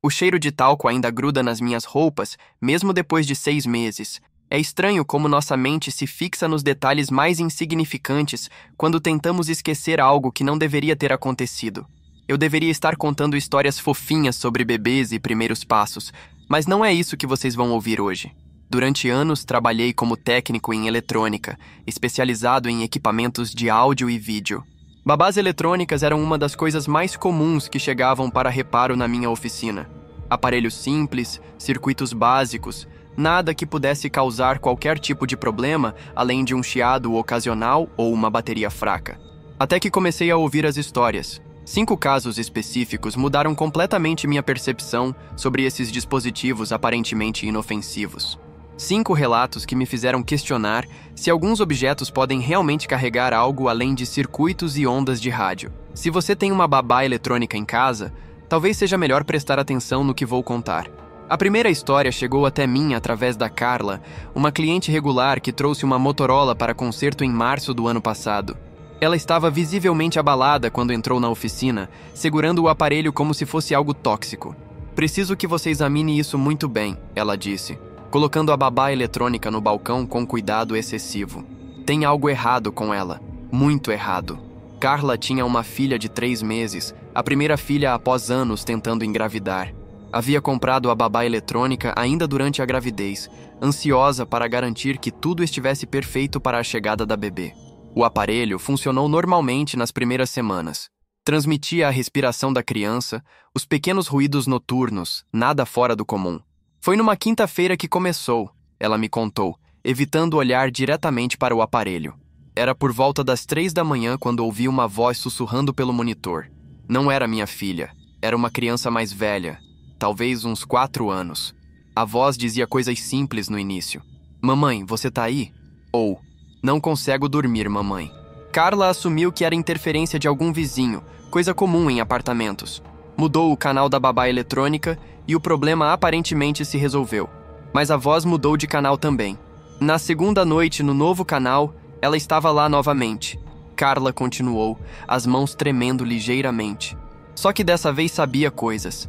O cheiro de talco ainda gruda nas minhas roupas, mesmo depois de 6 meses. É estranho como nossa mente se fixa nos detalhes mais insignificantes quando tentamos esquecer algo que não deveria ter acontecido. Eu deveria estar contando histórias fofinhas sobre bebês e primeiros passos, mas não é isso que vocês vão ouvir hoje. Durante anos, trabalhei como técnico em eletrônica, especializado em equipamentos de áudio e vídeo. Babás eletrônicas eram uma das coisas mais comuns que chegavam para reparo na minha oficina. Aparelhos simples, circuitos básicos, nada que pudesse causar qualquer tipo de problema, além de um chiado ocasional ou uma bateria fraca. Até que comecei a ouvir as histórias. 5 casos específicos mudaram completamente minha percepção sobre esses dispositivos aparentemente inofensivos. 5 relatos que me fizeram questionar se alguns objetos podem realmente carregar algo além de circuitos e ondas de rádio. Se você tem uma babá eletrônica em casa, talvez seja melhor prestar atenção no que vou contar. A primeira história chegou até mim através da Carla, uma cliente regular que trouxe uma Motorola para conserto em março do ano passado. Ela estava visivelmente abalada quando entrou na oficina, segurando o aparelho como se fosse algo tóxico. "Preciso que você examine isso muito bem", ela disse, colocando a babá eletrônica no balcão com cuidado excessivo. "Tem algo errado com ela, muito errado." Carla tinha uma filha de 3 meses, a primeira filha após anos tentando engravidar. Havia comprado a babá eletrônica ainda durante a gravidez, ansiosa para garantir que tudo estivesse perfeito para a chegada da bebê. O aparelho funcionou normalmente nas primeiras semanas. Transmitia a respiração da criança, os pequenos ruídos noturnos, nada fora do comum. "Foi numa quinta-feira que começou", ela me contou, evitando olhar diretamente para o aparelho. Era por volta das 3 da manhã quando ouvi uma voz sussurrando pelo monitor. Não era minha filha, era uma criança mais velha, talvez uns 4 anos. A voz dizia coisas simples no início. "Mamãe, você tá aí?" Ou "Não consigo dormir, mamãe." Carla assumiu que era interferência de algum vizinho, coisa comum em apartamentos. Mudou o canal da babá eletrônica e o problema aparentemente se resolveu. Mas a voz mudou de canal também. Na segunda noite, no novo canal, ela estava lá novamente. Carla continuou, as mãos tremendo ligeiramente. Só que dessa vez sabia coisas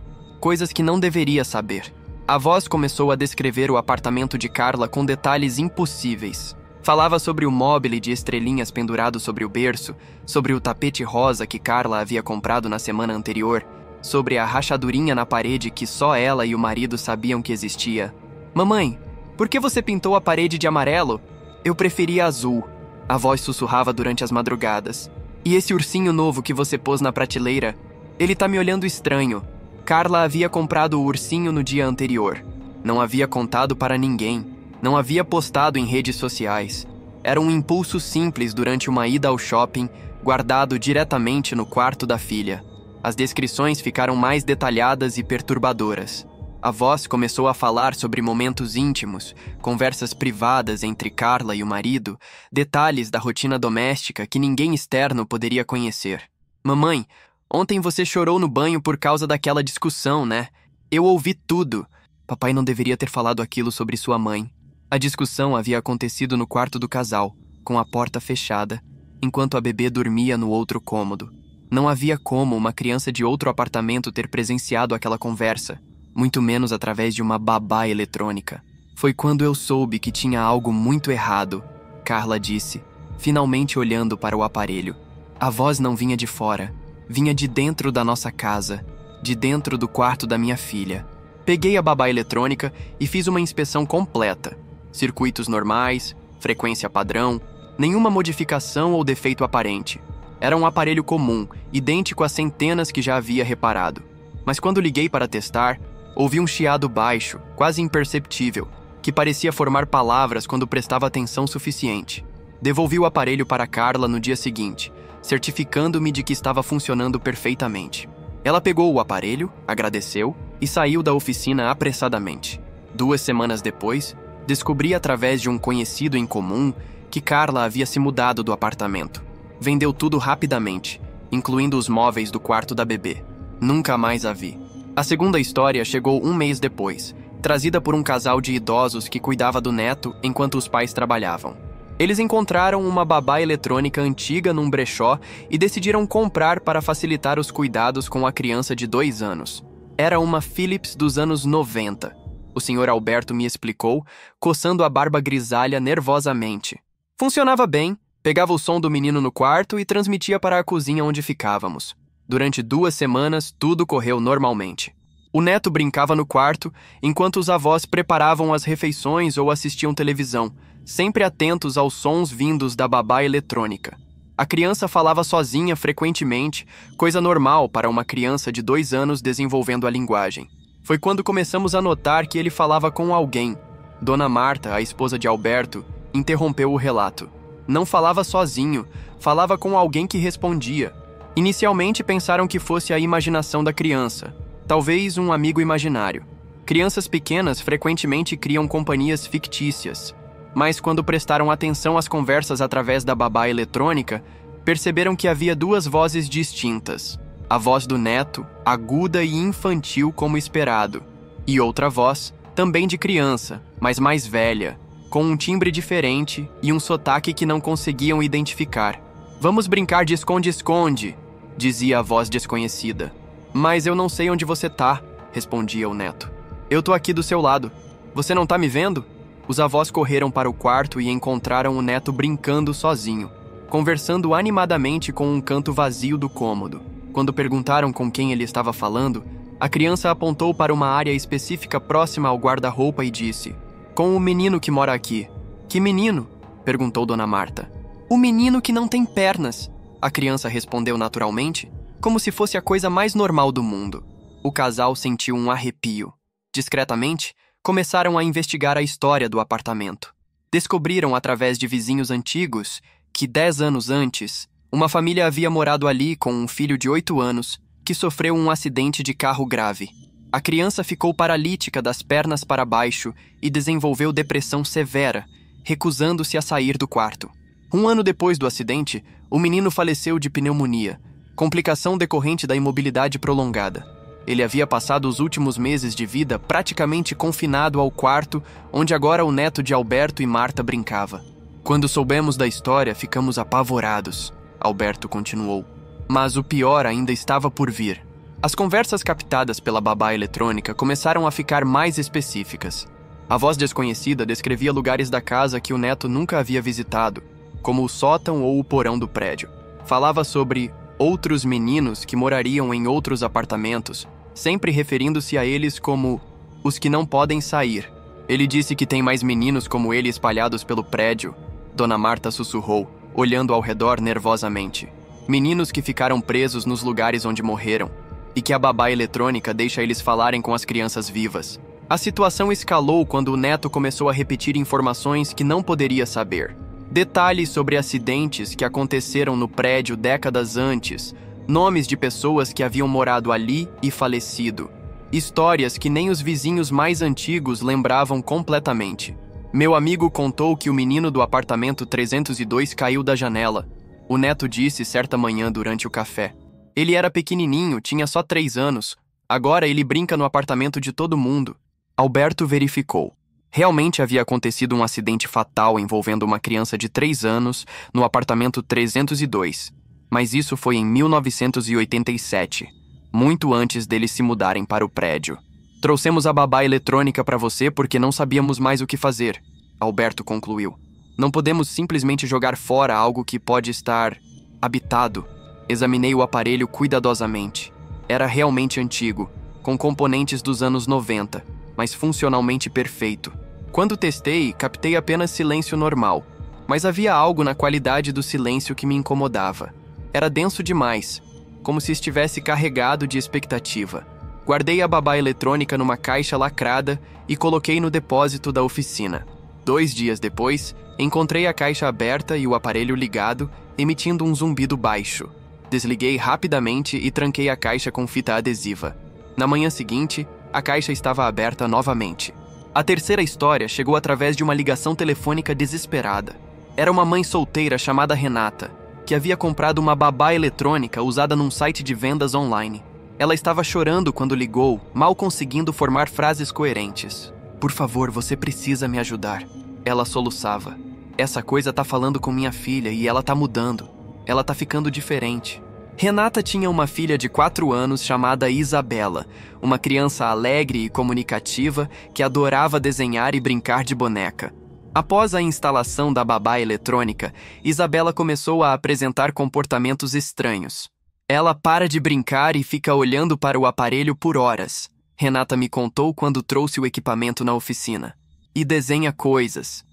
que não deveria saber. A voz começou a descrever o apartamento de Carla com detalhes impossíveis. Falava sobre o móbile de estrelinhas pendurado sobre o berço, sobre o tapete rosa que Carla havia comprado na semana anterior, sobre a rachadurinha na parede que só ela e o marido sabiam que existia. "Mamãe, por que você pintou a parede de amarelo?" "Eu preferia azul", a voz sussurrava durante as madrugadas. "E esse ursinho novo que você pôs na prateleira? Ele tá me olhando estranho." Carla havia comprado o ursinho no dia anterior. Não havia contado para ninguém. Não havia postado em redes sociais. Era um impulso simples durante uma ida ao shopping, guardado diretamente no quarto da filha. As descrições ficaram mais detalhadas e perturbadoras. A voz começou a falar sobre momentos íntimos, conversas privadas entre Carla e o marido, detalhes da rotina doméstica que ninguém externo poderia conhecer. "Mamãe, ontem você chorou no banho por causa daquela discussão, né? Eu ouvi tudo. Papai não deveria ter falado aquilo sobre sua mãe." A discussão havia acontecido no quarto do casal, com a porta fechada, enquanto a bebê dormia no outro cômodo. Não havia como uma criança de outro apartamento ter presenciado aquela conversa, muito menos através de uma babá eletrônica. "Foi quando eu soube que tinha algo muito errado", Carla disse, finalmente olhando para o aparelho. A voz não vinha de fora, vinha de dentro da nossa casa, de dentro do quarto da minha filha. Peguei a babá eletrônica e fiz uma inspeção completa. Circuitos normais, frequência padrão, nenhuma modificação ou defeito aparente. Era um aparelho comum, idêntico a centenas que já havia reparado. Mas quando liguei para testar, ouvi um chiado baixo, quase imperceptível, que parecia formar palavras quando prestava atenção suficiente. Devolvi o aparelho para Carla no dia seguinte, certificando-me de que estava funcionando perfeitamente. Ela pegou o aparelho, agradeceu e saiu da oficina apressadamente. 2 semanas depois, descobri através de um conhecido em comum que Carla havia se mudado do apartamento. Vendeu tudo rapidamente, incluindo os móveis do quarto da bebê. Nunca mais a vi. A segunda história chegou 1 mês depois, trazida por um casal de idosos que cuidava do neto enquanto os pais trabalhavam. Eles encontraram uma babá eletrônica antiga num brechó e decidiram comprar para facilitar os cuidados com a criança de 2 anos. Era uma Philips dos anos 90. O Sr. Alberto me explicou, coçando a barba grisalha nervosamente. Funcionava bem, pegava o som do menino no quarto e transmitia para a cozinha onde ficávamos. Durante 2 semanas, tudo correu normalmente. O neto brincava no quarto, enquanto os avós preparavam as refeições ou assistiam televisão, sempre atentos aos sons vindos da babá eletrônica. A criança falava sozinha frequentemente, coisa normal para uma criança de 2 anos desenvolvendo a linguagem. Foi quando começamos a notar que ele falava com alguém. Dona Marta, a esposa de Alberto, interrompeu o relato. Não falava sozinho, falava com alguém que respondia. Inicialmente pensaram que fosse a imaginação da criança, talvez um amigo imaginário. Crianças pequenas frequentemente criam companhias fictícias, mas quando prestaram atenção às conversas através da babá eletrônica, perceberam que havia 2 vozes distintas. A voz do neto, aguda e infantil como esperado, e outra voz, também de criança, mas mais velha, com um timbre diferente e um sotaque que não conseguiam identificar. "Vamos brincar de esconde-esconde", dizia a voz desconhecida. "Mas eu não sei onde você tá", respondia o neto. "Eu tô aqui do seu lado. Você não tá me vendo?" Os avós correram para o quarto e encontraram o neto brincando sozinho, conversando animadamente com um canto vazio do cômodo. Quando perguntaram com quem ele estava falando, a criança apontou para uma área específica próxima ao guarda-roupa e disse: "Com o menino que mora aqui." "Que menino?" perguntou Dona Marta. "O menino que não tem pernas", a criança respondeu naturalmente, como se fosse a coisa mais normal do mundo. O casal sentiu um arrepio. Discretamente, começaram a investigar a história do apartamento. Descobriram através de vizinhos antigos que 10 anos antes, uma família havia morado ali com um filho de 8 anos que sofreu um acidente de carro grave. A criança ficou paralítica das pernas para baixo e desenvolveu depressão severa, recusando-se a sair do quarto. 1 ano depois do acidente, o menino faleceu de pneumonia, complicação decorrente da imobilidade prolongada. Ele havia passado os últimos meses de vida praticamente confinado ao quarto onde agora o neto de Alberto e Marta brincava. "Quando soubemos da história, ficamos apavorados", Alberto continuou. "Mas o pior ainda estava por vir." As conversas captadas pela babá eletrônica começaram a ficar mais específicas. A voz desconhecida descrevia lugares da casa que o neto nunca havia visitado, como o sótão ou o porão do prédio. Falava sobre outros meninos que morariam em outros apartamentos, sempre referindo-se a eles como os que não podem sair. "Ele disse que tem mais meninos como ele espalhados pelo prédio", Dona Marta sussurrou, olhando ao redor nervosamente. "Meninos que ficaram presos nos lugares onde morreram, e que a babá eletrônica deixa eles falarem com as crianças vivas." A situação escalou quando o neto começou a repetir informações que não poderia saber. Detalhes sobre acidentes que aconteceram no prédio décadas antes, nomes de pessoas que haviam morado ali e falecido. Histórias que nem os vizinhos mais antigos lembravam completamente. Meu amigo contou que o menino do apartamento 302 caiu da janela. O neto disse certa manhã durante o café. Ele era pequenininho, tinha só 3 anos. Agora ele brinca no apartamento de todo mundo. Alberto verificou. Realmente havia acontecido um acidente fatal envolvendo uma criança de 3 anos no apartamento 302. Mas isso foi em 1987, muito antes deles se mudarem para o prédio. "Trouxemos a babá eletrônica para você porque não sabíamos mais o que fazer", Alberto concluiu. "Não podemos simplesmente jogar fora algo que pode estar habitado." Examinei o aparelho cuidadosamente. Era realmente antigo, com componentes dos anos 90, mas funcionalmente perfeito. Quando testei, captei apenas silêncio normal, mas havia algo na qualidade do silêncio que me incomodava. Era denso demais, como se estivesse carregado de expectativa. Guardei a babá eletrônica numa caixa lacrada e coloquei no depósito da oficina. 2 dias depois, encontrei a caixa aberta e o aparelho ligado, emitindo um zumbido baixo. Desliguei rapidamente e tranquei a caixa com fita adesiva. Na manhã seguinte, a caixa estava aberta novamente. A terceira história chegou através de uma ligação telefônica desesperada. Era uma mãe solteira chamada Renata, que havia comprado uma babá eletrônica usada num site de vendas online. Ela estava chorando quando ligou, mal conseguindo formar frases coerentes. "Por favor, você precisa me ajudar." Ela soluçava. "Essa coisa tá falando com minha filha e ela tá mudando. Ela tá ficando diferente." Renata tinha uma filha de 4 anos chamada Isabela, uma criança alegre e comunicativa que adorava desenhar e brincar de boneca. Após a instalação da babá eletrônica, Isabela começou a apresentar comportamentos estranhos. Ela para de brincar e fica olhando para o aparelho por horas. Renata me contou quando trouxe o equipamento na oficina. E desenha coisas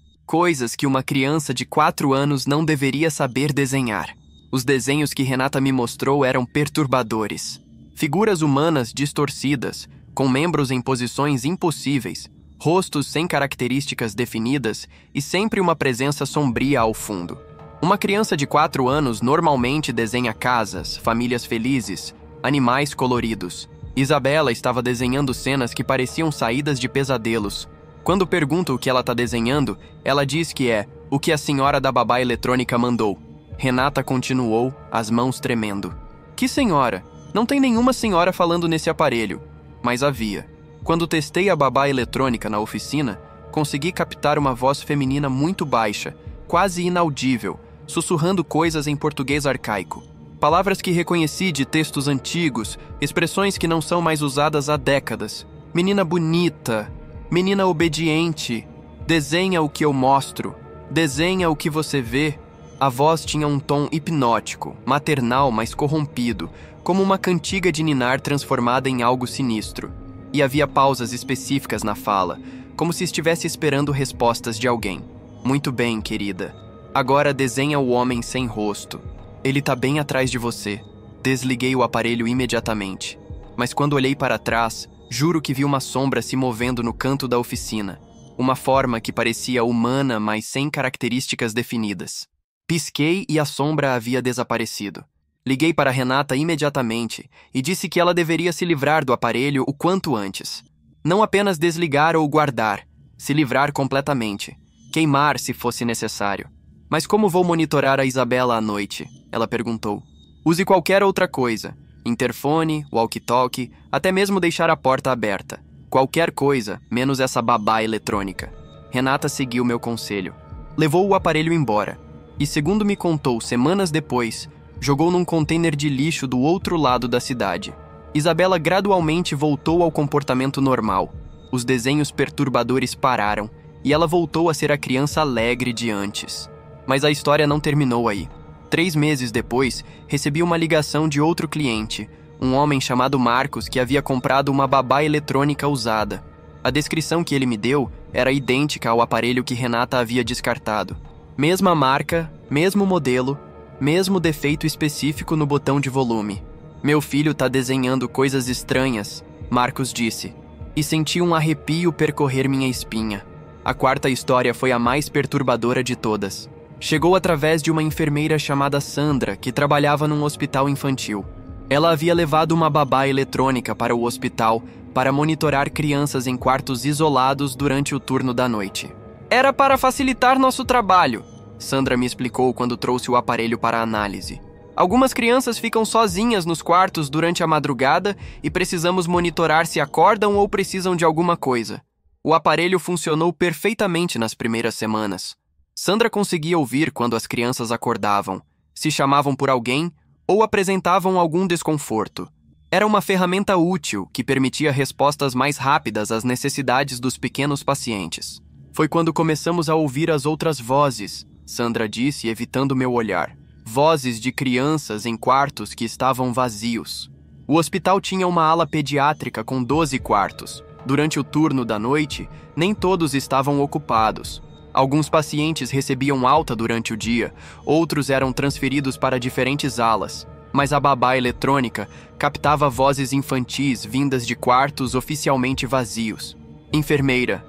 que uma criança de 4 anos não deveria saber desenhar. Os desenhos que Renata me mostrou eram perturbadores. Figuras humanas distorcidas, com membros em posições impossíveis, rostos sem características definidas e sempre uma presença sombria ao fundo. Uma criança de 4 anos normalmente desenha casas, famílias felizes, animais coloridos. Isabela estava desenhando cenas que pareciam saídas de pesadelos. Quando pergunto o que ela está desenhando, ela diz que é o que a senhora da babá eletrônica mandou. Renata continuou, as mãos tremendo. Que senhora? Não tem nenhuma senhora falando nesse aparelho. Mas havia. Quando testei a babá eletrônica na oficina, consegui captar uma voz feminina muito baixa, quase inaudível, sussurrando coisas em português arcaico. Palavras que reconheci de textos antigos, expressões que não são mais usadas há décadas. Menina bonita, menina obediente, desenha o que eu mostro, desenha o que você vê. A voz tinha um tom hipnótico, maternal, mas corrompido, como uma cantiga de ninar transformada em algo sinistro. E havia pausas específicas na fala, como se estivesse esperando respostas de alguém. Muito bem, querida. Agora desenha o homem sem rosto. Ele tá bem atrás de você. Desliguei o aparelho imediatamente. Mas quando olhei para trás, juro que vi uma sombra se movendo no canto da oficina. Uma forma que parecia humana, mas sem características definidas. Pisquei e a sombra havia desaparecido. Liguei para Renata imediatamente e disse que ela deveria se livrar do aparelho o quanto antes. Não apenas desligar ou guardar, se livrar completamente. Queimar se fosse necessário. Mas como vou monitorar a Isabela à noite? Ela perguntou. Use qualquer outra coisa. Interfone, walkie-talkie, até mesmo deixar a porta aberta. Qualquer coisa, menos essa babá eletrônica. Renata seguiu meu conselho. Levou o aparelho embora. E segundo me contou semanas depois, jogou num container de lixo do outro lado da cidade. Isabela gradualmente voltou ao comportamento normal. Os desenhos perturbadores pararam e ela voltou a ser a criança alegre de antes. Mas a história não terminou aí. 3 meses depois, recebi uma ligação de outro cliente, um homem chamado Marcos que havia comprado uma babá eletrônica usada. A descrição que ele me deu era idêntica ao aparelho que Renata havia descartado. Mesma marca, mesmo modelo, mesmo defeito específico no botão de volume. Meu filho tá desenhando coisas estranhas, Marcos disse, e senti um arrepio percorrer minha espinha. A 4ª história foi a mais perturbadora de todas. Chegou através de uma enfermeira chamada Sandra, que trabalhava num hospital infantil. Ela havia levado uma babá eletrônica para o hospital para monitorar crianças em quartos isolados durante o turno da noite. Era para facilitar nosso trabalho, Sandra me explicou quando trouxe o aparelho para análise. Algumas crianças ficam sozinhas nos quartos durante a madrugada e precisamos monitorar se acordam ou precisam de alguma coisa. O aparelho funcionou perfeitamente nas primeiras semanas. Sandra conseguia ouvir quando as crianças acordavam, se chamavam por alguém ou apresentavam algum desconforto. Era uma ferramenta útil que permitia respostas mais rápidas às necessidades dos pequenos pacientes. Foi quando começamos a ouvir as outras vozes, Sandra disse, evitando meu olhar. Vozes de crianças em quartos que estavam vazios. O hospital tinha uma ala pediátrica com 12 quartos. Durante o turno da noite, nem todos estavam ocupados. Alguns pacientes recebiam alta durante o dia, outros eram transferidos para diferentes alas. Mas a babá eletrônica captava vozes infantis vindas de quartos oficialmente vazios. Enfermeira,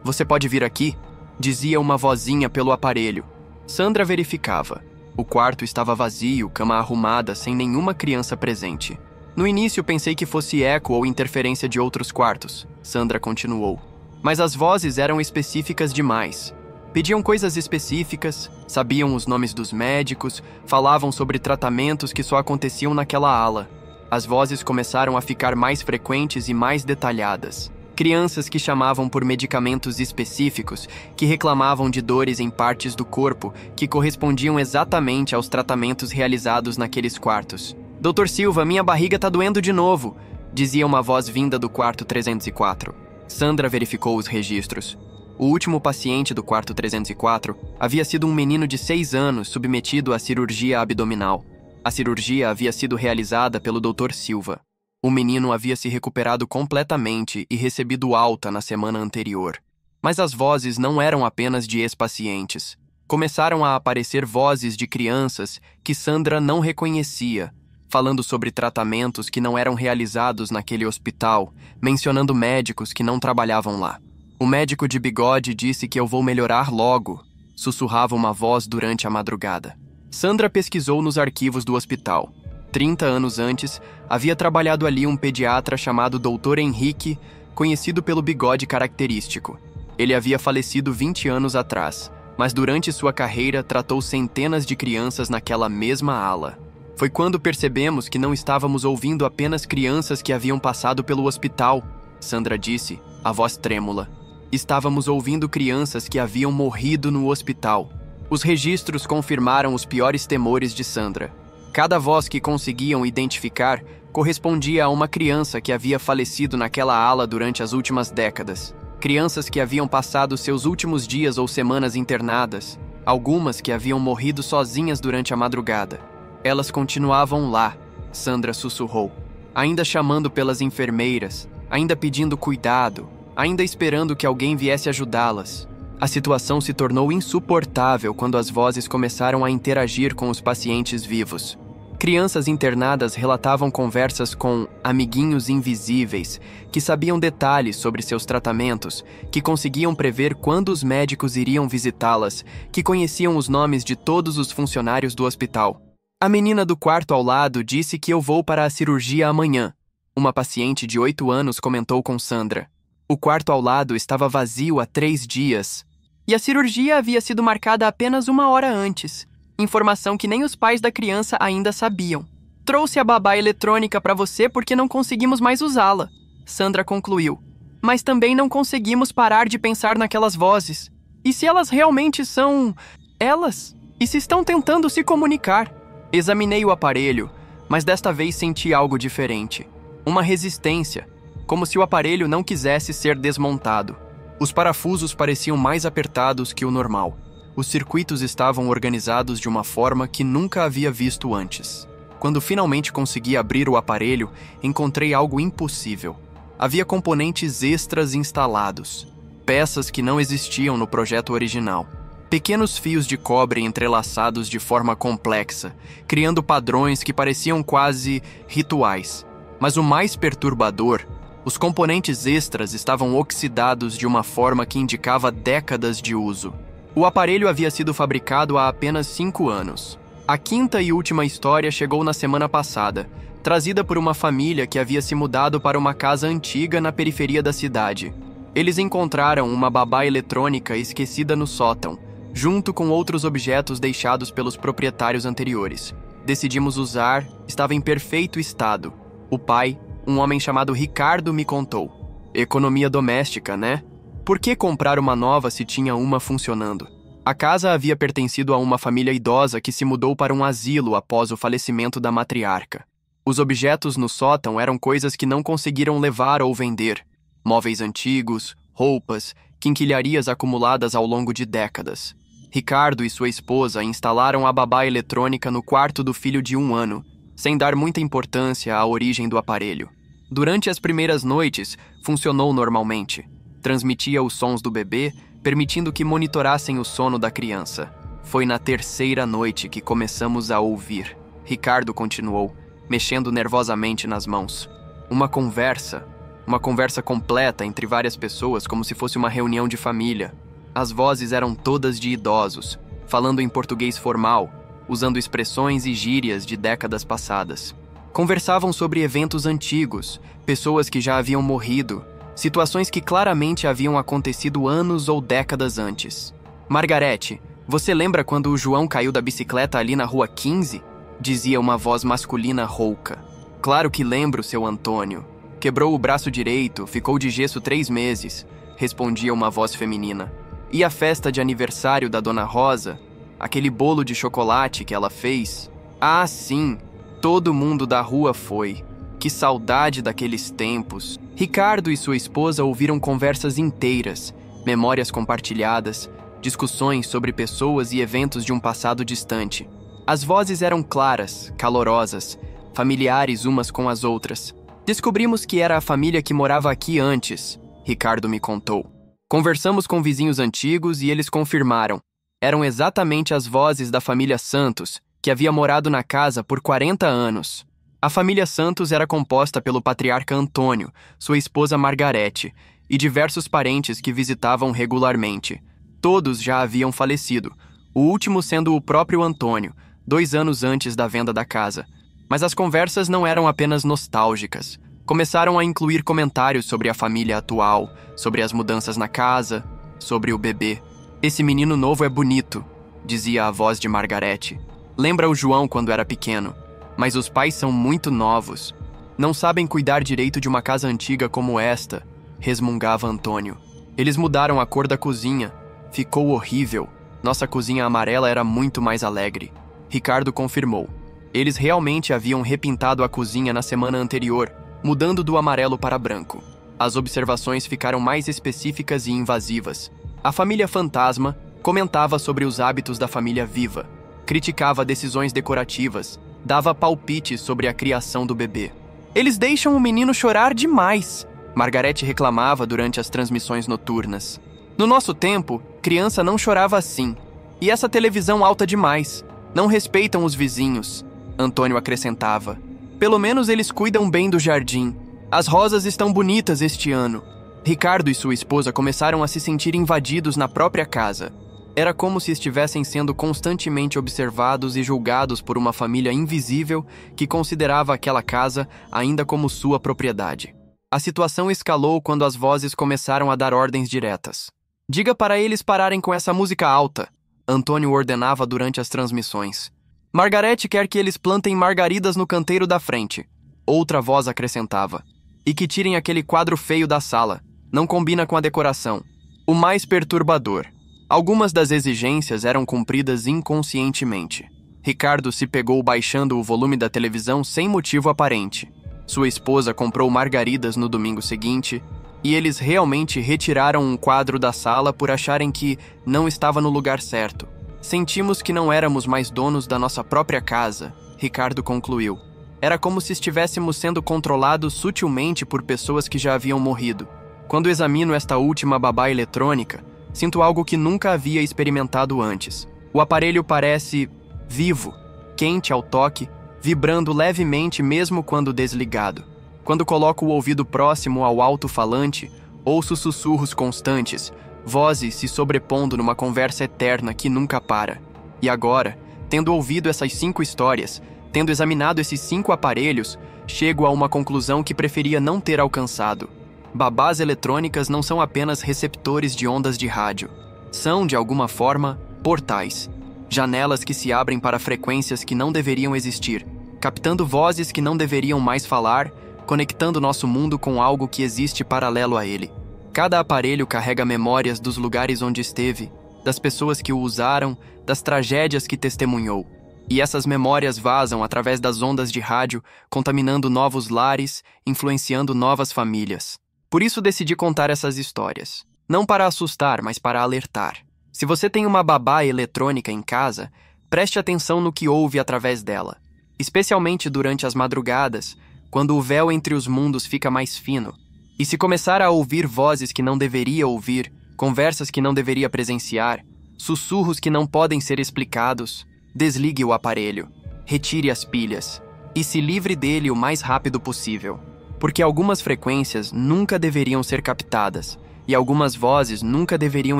você pode vir aqui? Dizia uma vozinha pelo aparelho. Sandra verificava. O quarto estava vazio, cama arrumada, sem nenhuma criança presente. No início pensei que fosse eco ou interferência de outros quartos, Sandra continuou. Mas as vozes eram específicas demais. Pediam coisas específicas, sabiam os nomes dos médicos, falavam sobre tratamentos que só aconteciam naquela ala. As vozes começaram a ficar mais frequentes e mais detalhadas. Crianças que chamavam por medicamentos específicos, que reclamavam de dores em partes do corpo que correspondiam exatamente aos tratamentos realizados naqueles quartos. Dr. Silva, minha barriga tá doendo de novo, dizia uma voz vinda do quarto 304. Sandra verificou os registros. O último paciente do quarto 304 havia sido um menino de 6 anos submetido à cirurgia abdominal. A cirurgia havia sido realizada pelo Dr. Silva. O menino havia se recuperado completamente e recebido alta na semana anterior. Mas as vozes não eram apenas de ex-pacientes. Começaram a aparecer vozes de crianças que Sandra não reconhecia, falando sobre tratamentos que não eram realizados naquele hospital, mencionando médicos que não trabalhavam lá. O médico de bigode disse que eu vou melhorar logo, sussurrava uma voz durante a madrugada. Sandra pesquisou nos arquivos do hospital. 30 anos antes, havia trabalhado ali um pediatra chamado Dr. Henrique, conhecido pelo bigode característico. Ele havia falecido 20 anos atrás, mas durante sua carreira tratou centenas de crianças naquela mesma ala. Foi quando percebemos que não estávamos ouvindo apenas crianças que haviam passado pelo hospital, Sandra disse, a voz trêmula. Estávamos ouvindo crianças que haviam morrido no hospital. Os registros confirmaram os piores temores de Sandra. Cada voz que conseguiam identificar correspondia a uma criança que havia falecido naquela ala durante as últimas décadas. Crianças que haviam passado seus últimos dias ou semanas internadas, algumas que haviam morrido sozinhas durante a madrugada. Elas continuavam lá, Sandra sussurrou, ainda chamando pelas enfermeiras, ainda pedindo cuidado, ainda esperando que alguém viesse ajudá-las. A situação se tornou insuportável quando as vozes começaram a interagir com os pacientes vivos. Crianças internadas relatavam conversas com amiguinhos invisíveis, que sabiam detalhes sobre seus tratamentos, que conseguiam prever quando os médicos iriam visitá-las, que conheciam os nomes de todos os funcionários do hospital. A menina do quarto ao lado disse que eu vou para a cirurgia amanhã. Uma paciente de 8 anos comentou com Sandra. O quarto ao lado estava vazio há 3 dias. E a cirurgia havia sido marcada apenas 1 hora antes. Informação que nem os pais da criança ainda sabiam. Trouxe a babá eletrônica para você porque não conseguimos mais usá-la, Sandra concluiu. Mas também não conseguimos parar de pensar naquelas vozes. E se elas realmente são... elas? E se estão tentando se comunicar? Examinei o aparelho, mas desta vez senti algo diferente. Uma resistência, como se o aparelho não quisesse ser desmontado. Os parafusos pareciam mais apertados que o normal. Os circuitos estavam organizados de uma forma que nunca havia visto antes. Quando finalmente consegui abrir o aparelho, encontrei algo impossível. Havia componentes extras instalados, peças que não existiam no projeto original. Pequenos fios de cobre entrelaçados de forma complexa, criando padrões que pareciam quase rituais. Mas o mais perturbador, os componentes extras estavam oxidados de uma forma que indicava décadas de uso. O aparelho havia sido fabricado há apenas 5 anos. A quinta e última história chegou na semana passada, trazida por uma família que havia se mudado para uma casa antiga na periferia da cidade. Eles encontraram uma babá eletrônica esquecida no sótão, junto com outros objetos deixados pelos proprietários anteriores. Decidimos usar, estava em perfeito estado. O pai, um homem chamado Ricardo, me contou. Economia doméstica, né? Por que comprar uma nova se tinha uma funcionando? A casa havia pertencido a uma família idosa que se mudou para um asilo após o falecimento da matriarca. Os objetos no sótão eram coisas que não conseguiram levar ou vender. Móveis antigos, roupas, quinquilharias acumuladas ao longo de décadas. Ricardo e sua esposa instalaram a babá eletrônica no quarto do filho de 1 ano, sem dar muita importância à origem do aparelho. Durante as primeiras noites, funcionou normalmente. Transmitia os sons do bebê, permitindo que monitorassem o sono da criança. Foi na 3ª noite que começamos a ouvir. Ricardo continuou, mexendo nervosamente nas mãos. Uma conversa completa entre várias pessoas, como se fosse uma reunião de família. As vozes eram todas de idosos, falando em português formal, usando expressões e gírias de décadas passadas. Conversavam sobre eventos antigos, pessoas que já haviam morrido, situações que claramente haviam acontecido anos ou décadas antes. Margarete, você lembra quando o João caiu da bicicleta ali na rua 15? Dizia uma voz masculina rouca. Claro que lembro, seu Antônio. Quebrou o braço direito, ficou de gesso 3 meses, respondia uma voz feminina. E a festa de aniversário da Dona Rosa? Aquele bolo de chocolate que ela fez? Ah, sim, todo mundo da rua foi. Que saudade daqueles tempos. Ricardo e sua esposa ouviram conversas inteiras, memórias compartilhadas, discussões sobre pessoas e eventos de um passado distante. As vozes eram claras, calorosas, familiares umas com as outras. Descobrimos que era a família que morava aqui antes, Ricardo me contou. Conversamos com vizinhos antigos e eles confirmaram. Eram exatamente as vozes da família Santos, que havia morado na casa por 40 anos. A família Santos era composta pelo patriarca Antônio, sua esposa Margarete, e diversos parentes que visitavam regularmente. Todos já haviam falecido, o último sendo o próprio Antônio, 2 anos antes da venda da casa. Mas as conversas não eram apenas nostálgicas. Começaram a incluir comentários sobre a família atual, sobre as mudanças na casa, sobre o bebê. Esse menino novo é bonito, dizia a voz de Margarete. Lembra o João quando era pequeno. Mas os pais são muito novos. Não sabem cuidar direito de uma casa antiga como esta, resmungava Antônio. Eles mudaram a cor da cozinha. Ficou horrível. Nossa cozinha amarela era muito mais alegre. Ricardo confirmou. Eles realmente haviam repintado a cozinha na semana anterior, mudando do amarelo para branco. As observações ficaram mais específicas e invasivas. A família fantasma comentava sobre os hábitos da família viva, criticava decisões decorativas, dava palpites sobre a criação do bebê. Eles deixam o menino chorar demais, Margarete reclamava durante as transmissões noturnas. No nosso tempo, criança não chorava assim. E essa televisão alta demais. Não respeitam os vizinhos, Antônio acrescentava. Pelo menos eles cuidam bem do jardim. As rosas estão bonitas este ano. Ricardo e sua esposa começaram a se sentir invadidos na própria casa. Era como se estivessem sendo constantemente observados e julgados por uma família invisível que considerava aquela casa ainda como sua propriedade. A situação escalou quando as vozes começaram a dar ordens diretas. Diga para eles pararem com essa música alta, Antônio ordenava durante as transmissões. Margarete quer que eles plantem margaridas no canteiro da frente. Outra voz acrescentava. E que tirem aquele quadro feio da sala. Não combina com a decoração. O mais perturbador. Algumas das exigências eram cumpridas inconscientemente. Ricardo se pegou baixando o volume da televisão sem motivo aparente. Sua esposa comprou margaridas no domingo seguinte e eles realmente retiraram um quadro da sala por acharem que não estava no lugar certo. Sentimos que não éramos mais donos da nossa própria casa, Ricardo concluiu. Era como se estivéssemos sendo controlados sutilmente por pessoas que já haviam morrido. Quando examino esta última babá eletrônica, sinto algo que nunca havia experimentado antes. O aparelho parece vivo, quente ao toque, vibrando levemente mesmo quando desligado. Quando coloco o ouvido próximo ao alto-falante, ouço sussurros constantes, vozes se sobrepondo numa conversa eterna que nunca para. E agora, tendo ouvido essas 5 histórias, tendo examinado esses 5 aparelhos, chego a uma conclusão que preferia não ter alcançado. Babás eletrônicas não são apenas receptores de ondas de rádio. São, de alguma forma, portais. Janelas que se abrem para frequências que não deveriam existir, captando vozes que não deveriam mais falar, conectando nosso mundo com algo que existe paralelo a ele. Cada aparelho carrega memórias dos lugares onde esteve, das pessoas que o usaram, das tragédias que testemunhou. E essas memórias vazam através das ondas de rádio, contaminando novos lares, influenciando novas famílias. Por isso decidi contar essas histórias. Não para assustar, mas para alertar. Se você tem uma babá eletrônica em casa, preste atenção no que ouve através dela. Especialmente durante as madrugadas, quando o véu entre os mundos fica mais fino. E se começar a ouvir vozes que não deveria ouvir, conversas que não deveria presenciar, sussurros que não podem ser explicados, desligue o aparelho, retire as pilhas e se livre dele o mais rápido possível. Porque algumas frequências nunca deveriam ser captadas e algumas vozes nunca deveriam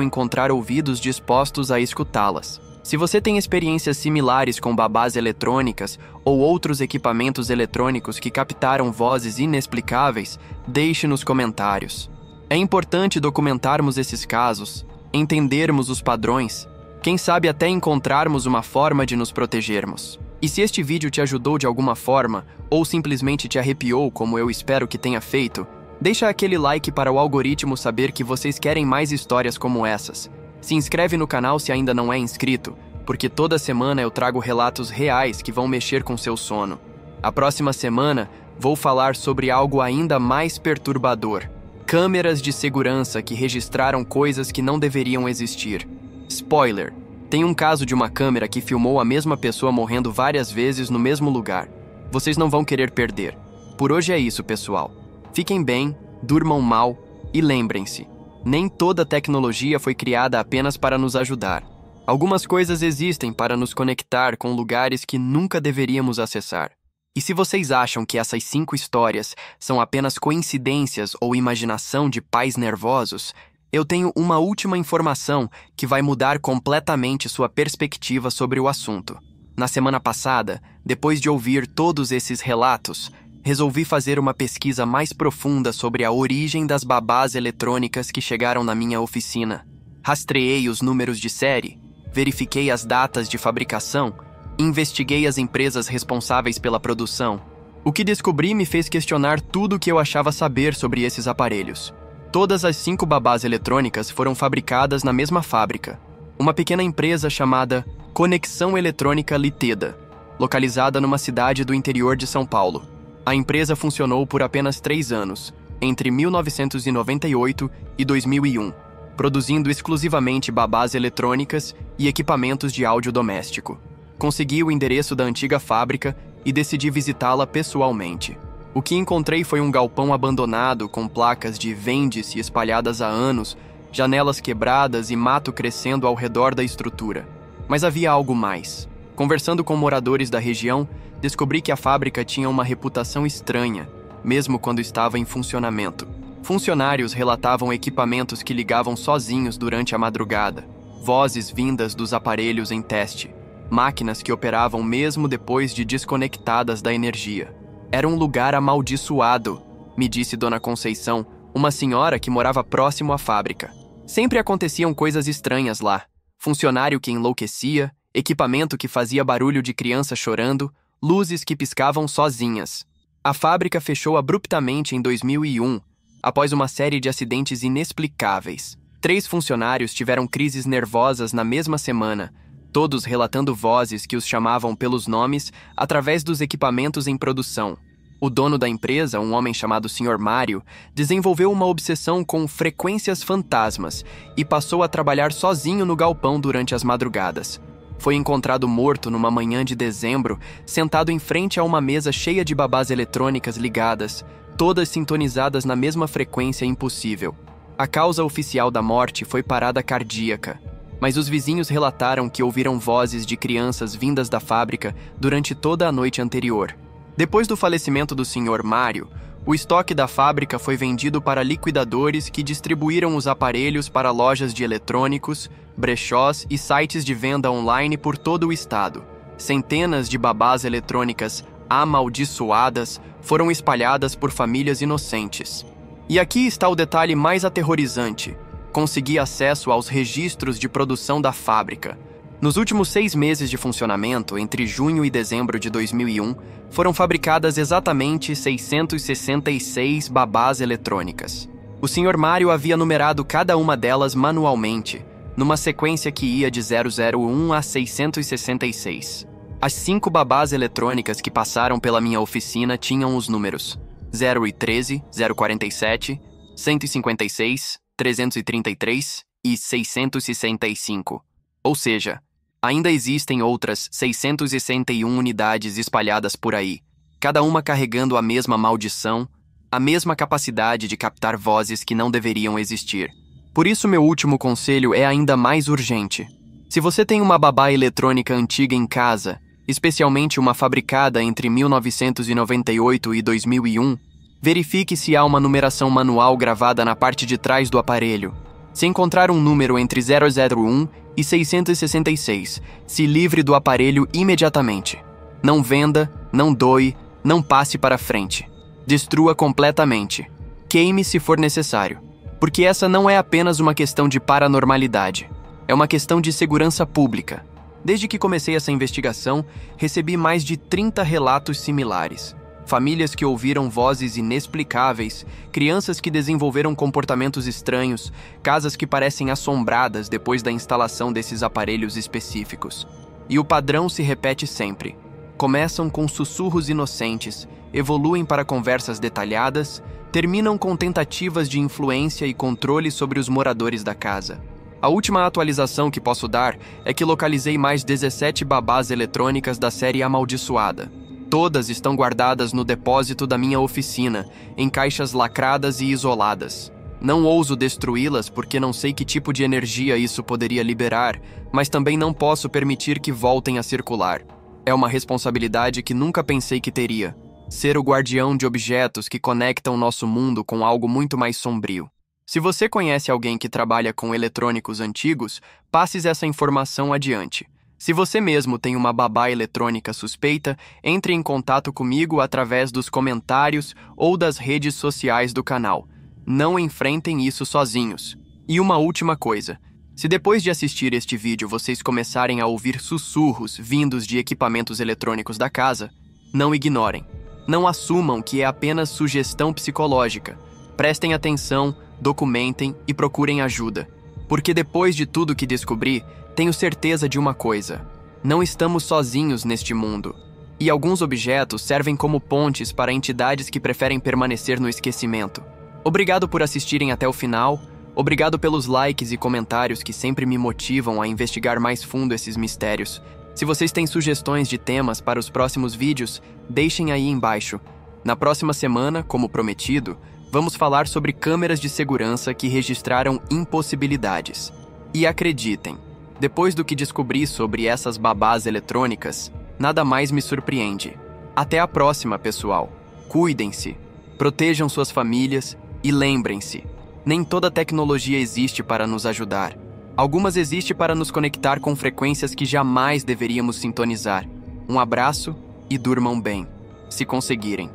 encontrar ouvidos dispostos a escutá-las. Se você tem experiências similares com babás eletrônicas ou outros equipamentos eletrônicos que captaram vozes inexplicáveis, deixe nos comentários. É importante documentarmos esses casos, entendermos os padrões, quem sabe até encontrarmos uma forma de nos protegermos. E se este vídeo te ajudou de alguma forma, ou simplesmente te arrepiou como eu espero que tenha feito, deixa aquele like para o algoritmo saber que vocês querem mais histórias como essas. Se inscreve no canal se ainda não é inscrito, porque toda semana eu trago relatos reais que vão mexer com seu sono. A próxima semana, vou falar sobre algo ainda mais perturbador. Câmeras de segurança que registraram coisas que não deveriam existir. Spoiler! Tem um caso de uma câmera que filmou a mesma pessoa morrendo várias vezes no mesmo lugar. Vocês não vão querer perder. Por hoje é isso, pessoal. Fiquem bem, durmam mal e lembrem-se, nem toda tecnologia foi criada apenas para nos ajudar. Algumas coisas existem para nos conectar com lugares que nunca deveríamos acessar. E se vocês acham que essas 5 histórias são apenas coincidências ou imaginação de pais nervosos, eu tenho uma última informação que vai mudar completamente sua perspectiva sobre o assunto. Na semana passada, depois de ouvir todos esses relatos, resolvi fazer uma pesquisa mais profunda sobre a origem das babás eletrônicas que chegaram na minha oficina. Rastreei os números de série, verifiquei as datas de fabricação, investiguei as empresas responsáveis pela produção. O que descobri me fez questionar tudo o que eu achava saber sobre esses aparelhos. Todas as 5 babás eletrônicas foram fabricadas na mesma fábrica, uma pequena empresa chamada Conexão Eletrônica Liteda, localizada numa cidade do interior de São Paulo. A empresa funcionou por apenas 3 anos, entre 1998 e 2001, produzindo exclusivamente babás eletrônicas e equipamentos de áudio doméstico. Consegui o endereço da antiga fábrica e decidi visitá-la pessoalmente. O que encontrei foi um galpão abandonado com placas de vende-se espalhadas há anos, janelas quebradas e mato crescendo ao redor da estrutura. Mas havia algo mais. Conversando com moradores da região, descobri que a fábrica tinha uma reputação estranha, mesmo quando estava em funcionamento. Funcionários relatavam equipamentos que ligavam sozinhos durante a madrugada, vozes vindas dos aparelhos em teste, máquinas que operavam mesmo depois de desconectadas da energia. Era um lugar amaldiçoado, me disse Dona Conceição, uma senhora que morava próximo à fábrica. Sempre aconteciam coisas estranhas lá. Funcionário que enlouquecia, equipamento que fazia barulho de criança chorando, luzes que piscavam sozinhas. A fábrica fechou abruptamente em 2001, após uma série de acidentes inexplicáveis. 3 funcionários tiveram crises nervosas na mesma semana, todos relatando vozes que os chamavam pelos nomes através dos equipamentos em produção. O dono da empresa, um homem chamado Sr. Mário, desenvolveu uma obsessão com frequências fantasmas e passou a trabalhar sozinho no galpão durante as madrugadas. Foi encontrado morto numa manhã de dezembro, sentado em frente a uma mesa cheia de babás eletrônicas ligadas, todas sintonizadas na mesma frequência impossível. A causa oficial da morte foi parada cardíaca, mas os vizinhos relataram que ouviram vozes de crianças vindas da fábrica durante toda a noite anterior. Depois do falecimento do Sr. Mário, o estoque da fábrica foi vendido para liquidadores que distribuíram os aparelhos para lojas de eletrônicos, brechós e sites de venda online por todo o estado. Centenas de babás eletrônicas amaldiçoadas foram espalhadas por famílias inocentes. E aqui está o detalhe mais aterrorizante. Consegui acesso aos registros de produção da fábrica. Nos últimos 6 meses de funcionamento, entre junho e dezembro de 2001, foram fabricadas exatamente 666 babás eletrônicas. O Sr. Mário havia numerado cada uma delas manualmente, numa sequência que ia de 001 a 666. As 5 babás eletrônicas que passaram pela minha oficina tinham os números 013, 047, 156, 333 e 665. Ou seja, ainda existem outras 661 unidades espalhadas por aí, cada uma carregando a mesma maldição, a mesma capacidade de captar vozes que não deveriam existir. Por isso, meu último conselho é ainda mais urgente. Se você tem uma babá eletrônica antiga em casa, especialmente uma fabricada entre 1998 e 2001, verifique se há uma numeração manual gravada na parte de trás do aparelho. Se encontrar um número entre 001 e 666, se livre do aparelho imediatamente. Não venda, não doe, não passe para frente. Destrua completamente. Queime se for necessário. Porque essa não é apenas uma questão de paranormalidade. É uma questão de segurança pública. Desde que comecei essa investigação, recebi mais de 30 relatos similares. Famílias que ouviram vozes inexplicáveis, crianças que desenvolveram comportamentos estranhos, casas que parecem assombradas depois da instalação desses aparelhos específicos. E o padrão se repete sempre. Começam com sussurros inocentes, evoluem para conversas detalhadas, terminam com tentativas de influência e controle sobre os moradores da casa. A última atualização que posso dar é que localizei mais 17 babás eletrônicas da série Amaldiçoada. Todas estão guardadas no depósito da minha oficina, em caixas lacradas e isoladas. Não ouso destruí-las porque não sei que tipo de energia isso poderia liberar, mas também não posso permitir que voltem a circular. É uma responsabilidade que nunca pensei que teria. Ser o guardião de objetos que conectam nosso mundo com algo muito mais sombrio. Se você conhece alguém que trabalha com eletrônicos antigos, passe essa informação adiante. Se você mesmo tem uma babá eletrônica suspeita, entre em contato comigo através dos comentários ou das redes sociais do canal. Não enfrentem isso sozinhos. E uma última coisa. Se depois de assistir este vídeo vocês começarem a ouvir sussurros vindos de equipamentos eletrônicos da casa, não ignorem. Não assumam que é apenas sugestão psicológica. Prestem atenção, documentem e procurem ajuda. Porque depois de tudo que descobri, tenho certeza de uma coisa. Não estamos sozinhos neste mundo. E alguns objetos servem como pontes para entidades que preferem permanecer no esquecimento. Obrigado por assistirem até o final. Obrigado pelos likes e comentários que sempre me motivam a investigar mais fundo esses mistérios. Se vocês têm sugestões de temas para os próximos vídeos, deixem aí embaixo. Na próxima semana, como prometido, vamos falar sobre câmeras de segurança que registraram impossibilidades. E acreditem, depois do que descobri sobre essas babás eletrônicas, nada mais me surpreende. Até a próxima, pessoal. Cuidem-se, protejam suas famílias e lembrem-se, nem toda tecnologia existe para nos ajudar. Algumas existem para nos conectar com frequências que jamais deveríamos sintonizar. Um abraço e durmam bem, se conseguirem.